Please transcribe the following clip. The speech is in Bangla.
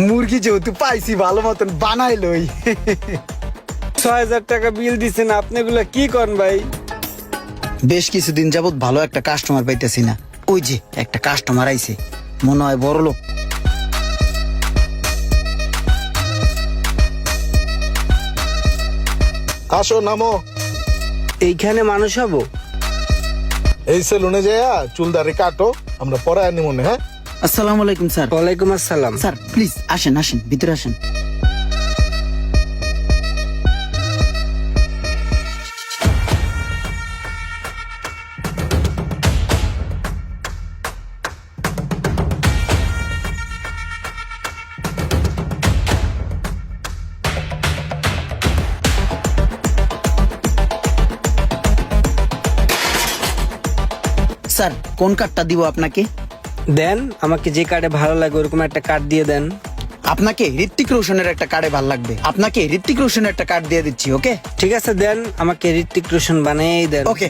মুরগি যেহেতু পাইছি ভালো মতন বানাই লই। ৬,০০০ টাকা বিল দিছেন, আপনি এগুলা কি করেন ভাই? বেশ কিছুদিন যাবত ভালো একটা কাস্টমার পাইতেছি না। ওই যে একটা কাস্টমার আইছে, মনে হয় বড় লোক। আসো নামো। এইখানে মানুষ হবো? এই সেলুনে যাইয়া চুল দাড়ি কাটো, আমরা পরে আনি মনে। হ্যাঁ, আসসালামু আলাইকুম স্যার। ওয়ালাইকুম আসসালাম। স্যার প্লিজ আসেন আসেন, ভিতরে আসেন। স্যার কোন কার্ডটা দিব আপনাকে? দেন, আমাকে যে কার্ডে ভালো লাগে ওরকম একটা কার্ড দিয়ে দেন। আপনাকে ঋত্বিক রোশনের একটা কার্ডে ভালো লাগবে, আপনাকে ঋত্বিক রোশনের একটা কার্ড দিয়ে দিচ্ছি। ওকে ঠিক আছে, দেন আমাকে ঋত্বিক রোশন বানিয়েই দেন। ওকে